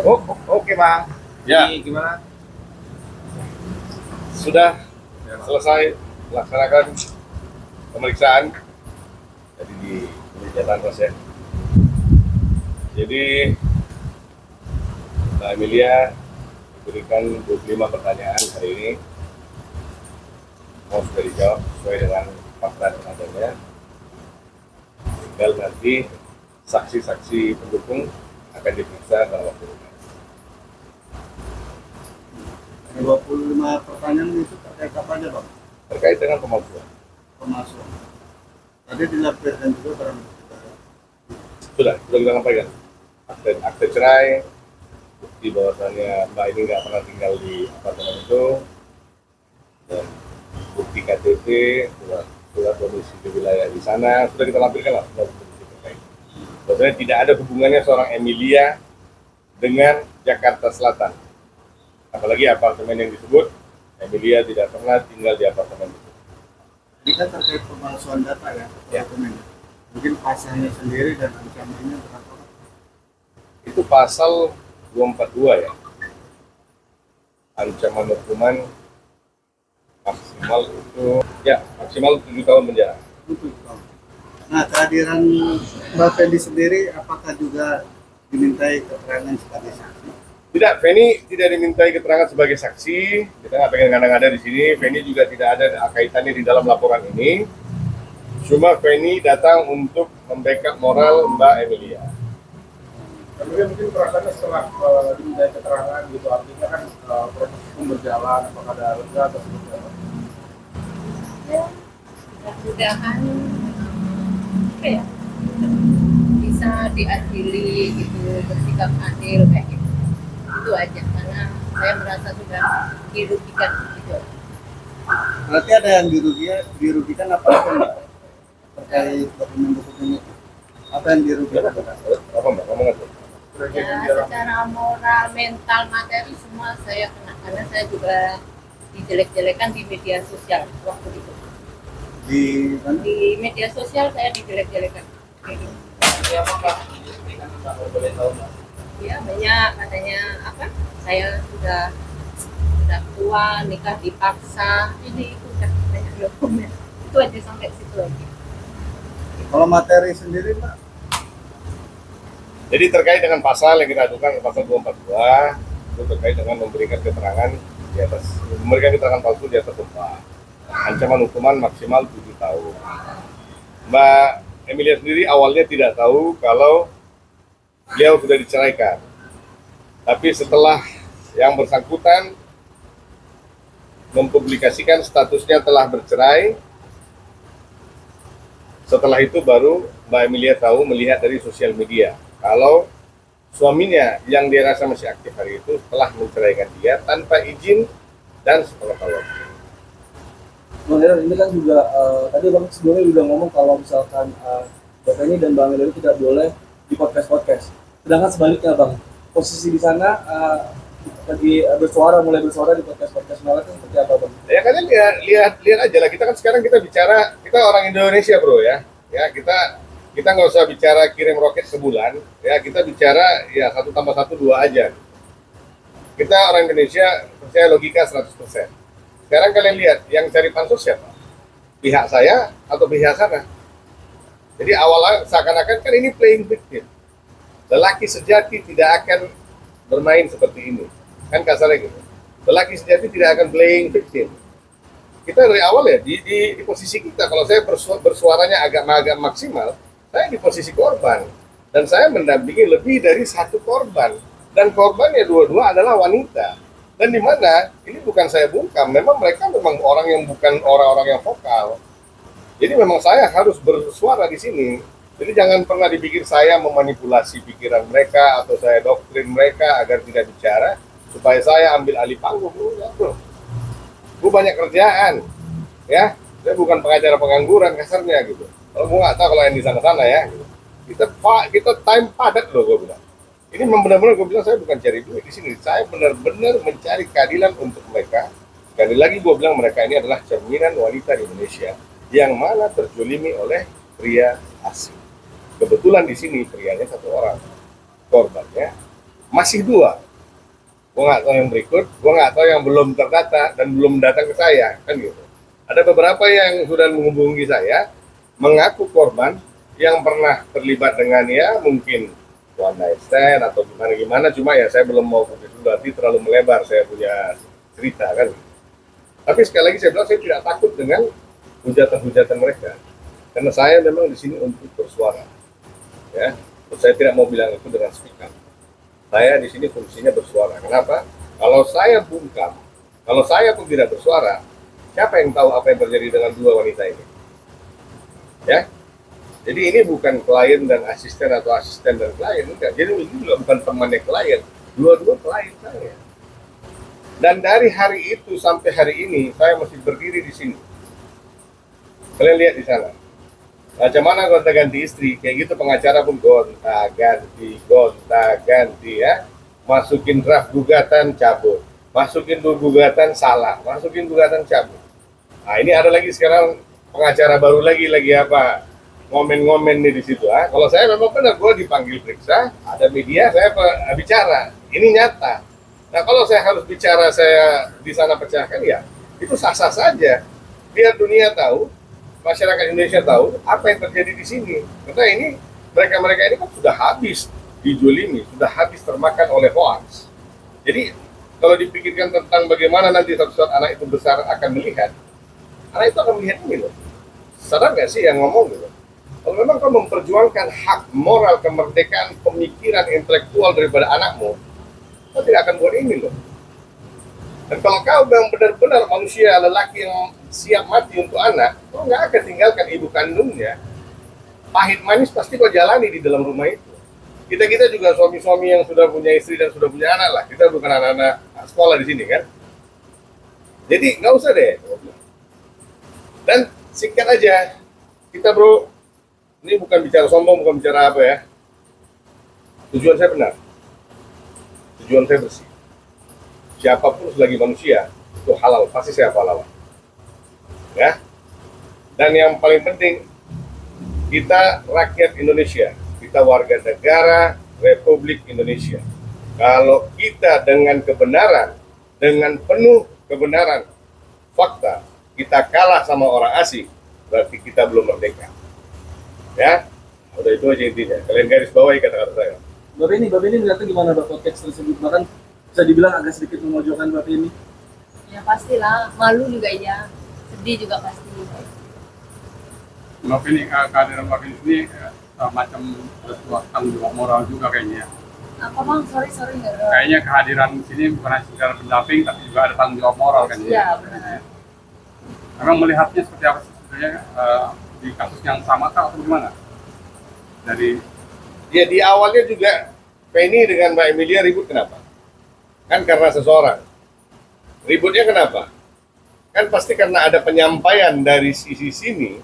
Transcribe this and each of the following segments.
Oke Bang. Ya, Ini gimana? sudah selesai melaksanakan pemeriksaan jadi di Jalan Ros ya. Jadi Mbak Emilia diberikan 25 pertanyaan hari ini. Mau sudah dijawab sesuai dengan fakta yang adanya. Tinggal nanti saksi-saksi pendukung akan diperiksa dalam waktu dekat. 25 pertanyaan itu terkait apa aja Bang? Terkait dengan kemampuan. Pemalsuan. Tadi dilampirkan juga barang bukti. Sudah kita sampaikan. Akte cerai, bukti bahwasannya Mbak ini nggak pernah tinggal di apartemen itu, dan bukti KTP, surat domisili wilayah di sana, sudah kita lampirkan lah. Bahwasanya tidak ada hubungannya seorang Emilia dengan Jakarta Selatan. Apalagi apartemen yang disebut, Emilia tidak pernah tinggal di apartemen itu. Ini kan terkait pemalsuan data ya, dokumen. Mungkin pasalnya sendiri dan ancamannya berapa? Itu pasal 242 ya. Ancaman hukuman maksimal itu ya maksimal 7 tahun penjara. Nah, kehadiran Mbak Fendi sendiri apakah juga dimintai keterangan sebagai saksi? Tidak, Feni tidak dimintai keterangan sebagai saksi. Kita nggak pengen ngada-ngada di sini. Feni juga tidak ada kaitannya di dalam laporan ini. Cuma Feni datang untuk membackup moral Mbak Emilia. Kemudian mungkin perasaannya setelah dimintai keterangan gitu, artinya kan proses hukum berjalan, apakah ada lega atau seperti apa? Ya, mudah-mudahan apa ya, bisa diadili gitu, bersikap adil kayak gitu. Itu aja, karena saya merasa sudah dirugikan gitu. Berarti ada yang dirugikan apa Mbak? Terkait dokumen-dokumen itu. Apa yang dirugikan? Apa Mbak? Ngomong aja. Ya, secara moral, mental, materi semua saya kena, karena saya juga dijelek-jelekan di media sosial waktu itu. Di mana? Di media sosial saya dijelek-jelekan. Kayak gitu. Ya, apakah ini kan nggak boleh tahu Mbak? Ya banyak katanya apa, saya sudah tua, nikah dipaksa, ini itu udah banyak dokumen. Itu aja sampai situ aja. Kalau materi sendiri Mbak? Jadi terkait dengan pasal yang kita ajukan, pasal 242, itu terkait dengan memberikan keterangan di atas, memberikan keterangan palsu di atas sumpah. Ancaman hukuman maksimal 7 tahun. Mbak Emilia sendiri awalnya tidak tahu kalau beliau sudah diceraikan. Tapi setelah yang bersangkutan mempublikasikan statusnya telah bercerai, setelah itu baru Mbak Emilia tahu melihat dari sosial media kalau suaminya yang dia rasa masih aktif hari itu telah menceraikan dia tanpa izin dan sepengetahuan. Bang Heran, ini kan juga tadi Bang sebelumnya juga ngomong kalau misalkan Bang Feni dan Bang Heran tidak boleh di podcast. Sedangkan sebaliknya Bang, posisi di sana lagi mulai bersuara di podcast malah kan seperti apa Bang? Ya kalian lihat aja lah, kita kan sekarang kita bicara, kita orang Indonesia bro ya. Ya kita nggak usah bicara kirim roket sebulan, ya kita bicara ya 1 tambah 1 2 aja. Kita orang Indonesia percaya logika 100%. Sekarang kalian lihat, yang cari pansus siapa? Pihak saya atau pihak sana? Jadi awalnya seakan-akan kan ini playing victim. Lelaki sejati tidak akan bermain seperti ini. Kan kasarnya gitu. Lelaki sejati tidak akan playing victim. Kita dari awal ya, di posisi kita, kalau saya bersuaranya agak maksimal, saya di posisi korban. Dan saya mendampingi lebih dari 1 korban. Dan korbannya dua-dua adalah wanita. Dan di mana ini bukan saya bungkam, memang mereka memang orang yang bukan orang-orang yang vokal. Jadi memang saya harus bersuara di sini. Jadi jangan pernah dipikir saya memanipulasi pikiran mereka atau saya doktrin mereka agar tidak bicara supaya saya ambil alih panggung. Gue banyak kerjaan, ya. Saya bukan pengacara pengangguran kasarnya gitu. Kalau gue nggak tahu kalau yang di sana-sana ya. Gitu. Kita time padat loh gue bilang. Ini benar-benar gue bilang saya bukan cari duit di sini. Saya benar-benar mencari keadilan untuk mereka. Sekali lagi gue bilang mereka ini adalah cerminan wanita di Indonesia yang mana terjolimi oleh pria asing. Kebetulan di sini prianya 1 orang, korbannya Masih 2. Gue nggak tahu yang berikut, gue nggak tahu yang belum terdata dan belum datang ke saya, kan gitu. Ada beberapa yang sudah menghubungi saya, mengaku korban yang pernah terlibat dengan ya mungkin one night stand atau gimana, cuma ya saya belum mau nanti terlalu melebar saya punya cerita kan. Tapi sekali lagi saya bilang saya tidak takut dengan hujatan-hujatan mereka, karena saya memang di sini untuk bersuara, ya. Saya tidak mau bilang itu dengan speak up. Saya di sini fungsinya bersuara. Kenapa? Kalau saya bungkam, kalau saya pun tidak bersuara, siapa yang tahu apa yang terjadi dengan 2 wanita ini? Ya, jadi ini bukan klien dan asisten atau asisten dan klien, enggak. Jadi ini juga bukan temannya klien, dua-dua klien saya. Dan dari hari itu sampai hari ini saya masih berdiri di sini. Kalian lihat di sana. Macam mana gonta-ganti istri, kayak gitu pengacara pun gonta-ganti ya. Masukin draft gugatan cabut, masukin gugatan salah, masukin gugatan cabut. Nah ini ada lagi sekarang pengacara baru lagi apa ngomen-ngomen nih di situ. Kalau saya memang benar, gue dipanggil periksa, ada media, saya bicara, ini nyata. Nah kalau saya harus bicara, saya di sana pecahkan ya, itu sah-sah saja. Biar dunia tahu, masyarakat Indonesia tahu apa yang terjadi di sini. Karena ini mereka ini kan sudah habis dijolimi, sudah habis termakan oleh hoax. Jadi kalau dipikirkan tentang bagaimana nanti suatu saat anak itu besar akan melihat, anak itu akan melihat ini loh. Sadar nggak sih yang ngomong gitu? Kalau memang kau memperjuangkan hak moral, kemerdekaan, pemikiran intelektual daripada anakmu, kau tidak akan buat ini loh. Dan kalau kau memang benar-benar manusia lelaki yang siap mati untuk anak, kau nggak akan tinggalkan ibu kandungnya. Pahit manis pasti kau jalani di dalam rumah itu. Kita juga suami-suami yang sudah punya istri dan sudah punya anak lah. Kita bukan anak-anak sekolah di sini kan. Jadi nggak usah deh. Dan singkat aja, kita bro, ini bukan bicara sombong, bukan bicara apa ya. Tujuan saya benar. Tujuan saya bersih. Siapapun selagi manusia itu halal, pasti saya halal, ya. Dan yang paling penting, kita rakyat Indonesia, kita warga negara Republik Indonesia. Kalau kita dengan kebenaran, dengan penuh kebenaran, fakta, kita kalah sama orang asing, berarti kita belum merdeka, ya. Udah itu aja intinya. Kalian garis bawahi kata-kata saya. Bapak ini melihatnya gimana Bapak teks tersebut? Bahkan bisa dibilang agak sedikit memojokkan Bapak ini. Ya pastilah, malu juga ya, sedih juga pasti. Bapak ini kehadiran Bapak ini macam sebuah tanggung jawab moral juga kayaknya. Apa bang? Sorry nggak ada. Kayaknya kehadiran di sini bukan hanya secara pendamping, tapi juga ada tanggung jawab moral kan? Iya benar. Memang melihatnya seperti apa sebenarnya di kasus yang sama kah atau gimana? Dari Ya di awalnya juga Penny dengan Mbak Emilia ribut kenapa? Kan karena seseorang. Ributnya kenapa? Kan pasti karena ada penyampaian dari sisi sini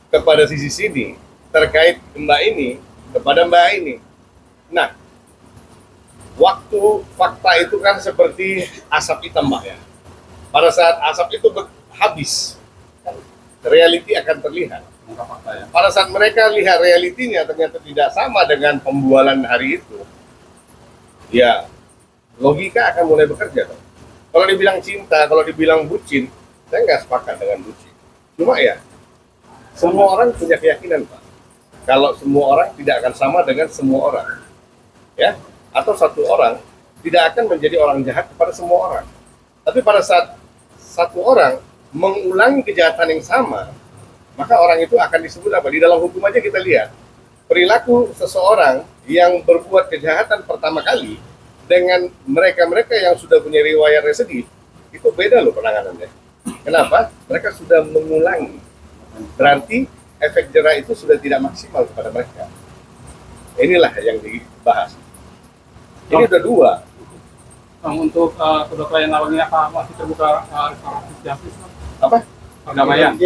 kepada sisi sini terkait Mbak ini kepada Mbak ini. Nah, waktu fakta itu kan seperti asap hitam Mbak ya. Pada saat asap itu habis, reality akan terlihat. fakta ya. Pada saat mereka lihat realitinya ternyata tidak sama dengan pembualan hari itu, ya logika akan mulai bekerja. Kalau dibilang cinta, kalau dibilang bucin, saya nggak sepakat dengan bucin. Cuma ya, semua orang punya keyakinan Pak. Kalau semua orang tidak akan sama dengan semua orang, ya, atau satu orang tidak akan menjadi orang jahat kepada semua orang. Tapi pada saat satu orang mengulangi kejahatan yang sama, maka orang itu akan disebut apa? Di dalam hukum aja kita lihat perilaku seseorang yang berbuat kejahatan pertama kali dengan mereka-mereka yang sudah punya riwayat residif, itu beda loh penanganannya. Kenapa? Mereka sudah mengulangi. Berarti efek jera itu sudah tidak maksimal kepada mereka. Inilah yang dibahas. Ini udah 2. Untuk kedua klien awalnya apa masih terbuka restoratif justice? Apa? Perdamaian. RJ.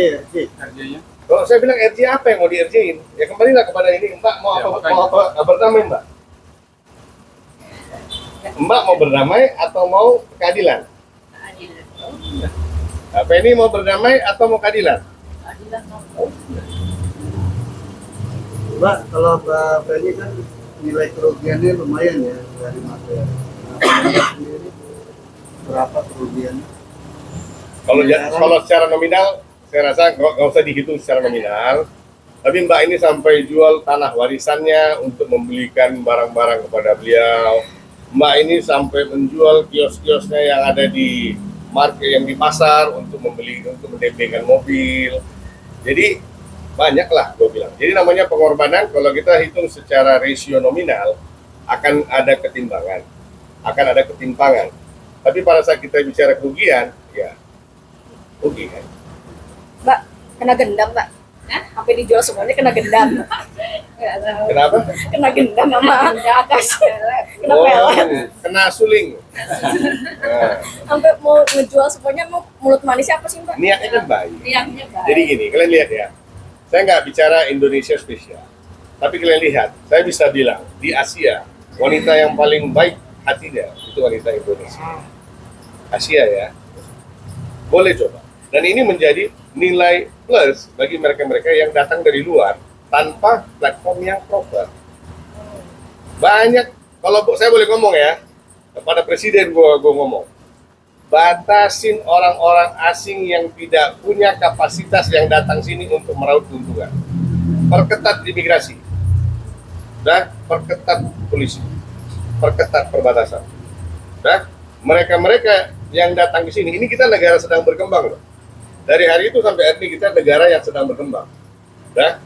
RJ-nya. Kalau saya bilang RJ apa yang mau di RJ-in? Ya kembalilah kepada ini, Mbak mau Ya, apa? Mau apa? Berdamai, Mbak. Mbak mau berdamai atau mau keadilan? Keadilan. Nah, Penny mau berdamai atau mau keadilan? Keadilan bang. Mbak, kalau Mbak Penny kan nilai kerugiannya lumayan ya dari material. Nah, sendiri berapa kerugiannya? Kalau secara nominal, saya rasa nggak usah dihitung secara nominal. Tapi Mbak ini sampai jual tanah warisannya untuk membelikan barang-barang kepada beliau. Mbak ini sampai menjual kios-kiosnya yang ada di market, yang di pasar untuk mendempingkan mobil. Jadi banyaklah gue bilang. Jadi namanya pengorbanan kalau kita hitung secara rasio nominal akan ada ketimbangan, akan ada ketimpangan. Tapi pada saat kita bicara kerugian, ya rugi kan. Mbak, kena gendam, Mbak. Sampai dijual semuanya kena gendam. Nggak tahu. Kenapa? Kena gendam sama atas. Kena Oh, pelet. kena suling. Nah, Sampai mau ngejual semuanya, mau mulut manisnya apa sih, Mbak? niatnya kan baik. Niatnya baik. Jadi gini, kalian lihat ya. Saya nggak bicara Indonesia spesial. Tapi kalian lihat, saya bisa bilang di Asia, wanita yang paling baik hatinya itu wanita Indonesia. Asia ya. Boleh coba. Dan ini menjadi nilai plus bagi mereka-mereka yang datang dari luar tanpa platform yang proper. Banyak, kalau saya boleh ngomong ya, kepada presiden gua ngomong, batasin orang-orang asing yang tidak punya kapasitas yang datang sini untuk meraup keuntungan. Perketat imigrasi, dan perketat polisi, perketat perbatasan. Nah, mereka-mereka yang datang ke sini, ini kita negara sedang berkembang loh. Dari hari itu sampai hari ini kita negara yang sedang berkembang. Nah,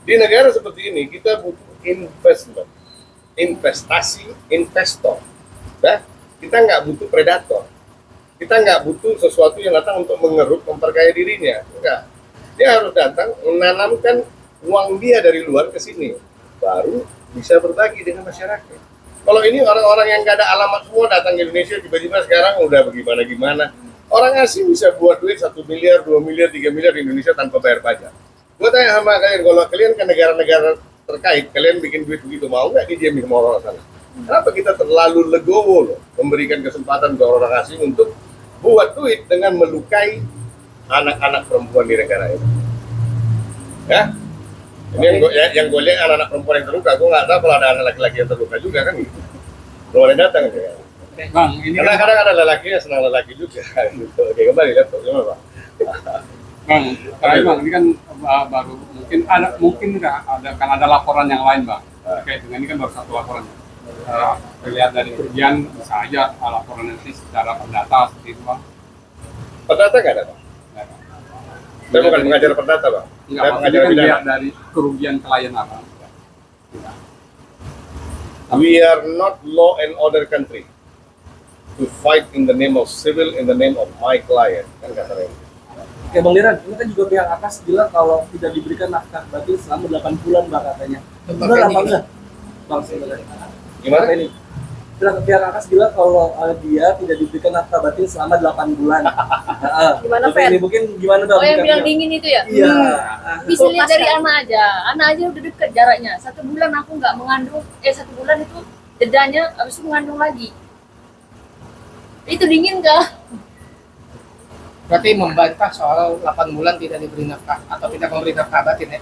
di negara seperti ini kita butuh investment, investasi, investor. Nah, kita nggak butuh predator. Kita nggak butuh sesuatu yang datang untuk mengeruk, memperkaya dirinya. Enggak. Dia harus datang menanamkan uang dia dari luar ke sini. Baru bisa berbagi dengan masyarakat. Kalau ini orang-orang yang nggak ada alamat semua datang ke Indonesia, tiba-tiba sekarang udah bagaimana-gimana. Orang asing bisa buat duit 1 miliar, 2 miliar, 3 miliar di Indonesia tanpa bayar pajak. Gue tanya sama kalian, kalau kalian ke negara-negara terkait, kalian bikin duit begitu, mau nggak dijamin sama orang sana? Kenapa kita terlalu legowo loh, memberikan kesempatan ke orang asing untuk buat duit dengan melukai anak-anak perempuan di negara ini? Ya, ini yang gue lihat anak-anak perempuan yang terluka, gue nggak tahu kalau ada anak laki-laki yang terluka juga kan gitu. Belum ada datang ya. Bang, ini Karena kan, kadang ada lelaki yang senang lelaki juga. Gitu. Oke, kembali laptop gimana Pak? Bang, terakhir bang, ini kan baru mungkin ada laporan yang lain bang. Oke, dengan ini kan baru satu laporan. Terlihat dari kerugian bisa aja laporan nanti secara perdata seperti itu bang. Perdata nggak ada Pak? Nggak ada. Saya bukan mengajar perdata Pak. Enggak, Saya maksudnya mengajar kan pidana. lihat dari kerugian klien apa. We are not law and order country to fight in the name of civil, in the name of my client. Kan kata Randy. Oke Bang Liran, ini kan juga pihak Akas bilang kalau tidak diberikan nafkah batin selama 8 bulan Bang katanya. Benar apa enggak? Bang sebenarnya. Gimana? Ini pihak Akas bilang kalau dia tidak diberikan nafkah batin selama 8 bulan. Gimana, Terus Fen? ini mungkin gimana Bang? Oh, yang bilang Sikapnya? dingin itu ya? Iya. Bisa lihat dari anak aja udah deket jaraknya. 1 bulan aku nggak mengandung, 1 bulan itu jedanya, habis itu mengandung lagi. Itu dingin kah? Berarti membantah soal 8 bulan tidak diberi nafkah atau tidak memberi nafkah batin ya?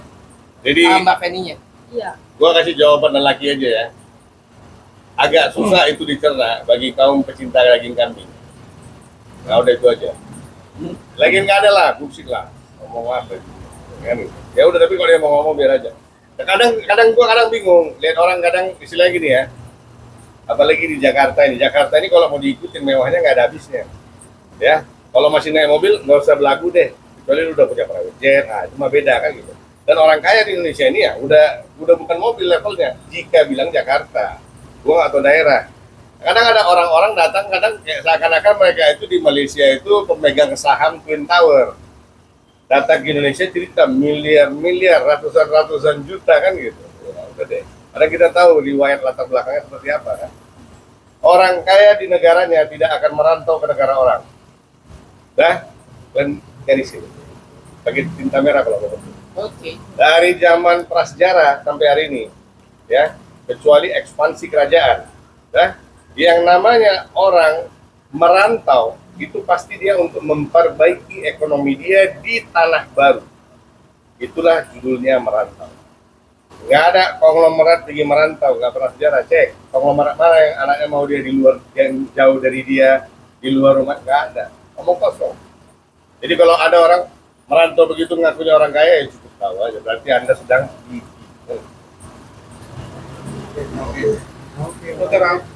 Jadi Mbak Feninya. Iya. gua kasih jawaban lelaki aja ya. Agak susah itu dicerna bagi kaum pecinta daging kambing. Nah udah itu aja. Lagi nggak ada lah, bullshit lah. Ngomong apa itu? Kan? Ya udah, tapi kalau dia mau ngomong biar aja. Kadang gua bingung lihat orang kadang istilahnya gini ya. Apalagi di Jakarta ini. Jakarta ini kalau mau diikutin mewahnya nggak ada habisnya. Ya, kalau masih naik mobil nggak usah belagu deh. Kecuali lu udah punya private jet, cuma beda kan gitu. Dan orang kaya di Indonesia ini ya udah bukan mobil levelnya. Jika bilang Jakarta, gua nggak tahu daerah. Kadang ada orang-orang datang, kadang kayak seakan-akan mereka itu di Malaysia itu pemegang saham Twin Tower. Datang ke Indonesia cerita miliar-miliar, ratusan juta kan gitu. Ya, udah deh. Karena kita tahu riwayat latar belakangnya seperti apa kan. Orang kaya di negaranya tidak akan merantau ke negara orang. Dah, dan dari sini. Pakai tinta merah kalau mau. Oke. Dari zaman prasejarah sampai hari ini, ya, kecuali ekspansi kerajaan, dah, yang namanya orang merantau itu pasti dia untuk memperbaiki ekonomi dia di tanah baru. Itulah judulnya merantau. Nggak ada konglomerat pergi merantau, nggak pernah sejarah. Cek konglomerat mana yang anaknya mau dia di luar, yang jauh dari dia, di luar rumah, nggak ada. Omong kosong. Jadi kalau ada orang merantau begitu ngakunya orang kaya, ya cukup tahu aja. Berarti Anda sedang Oke, Ram.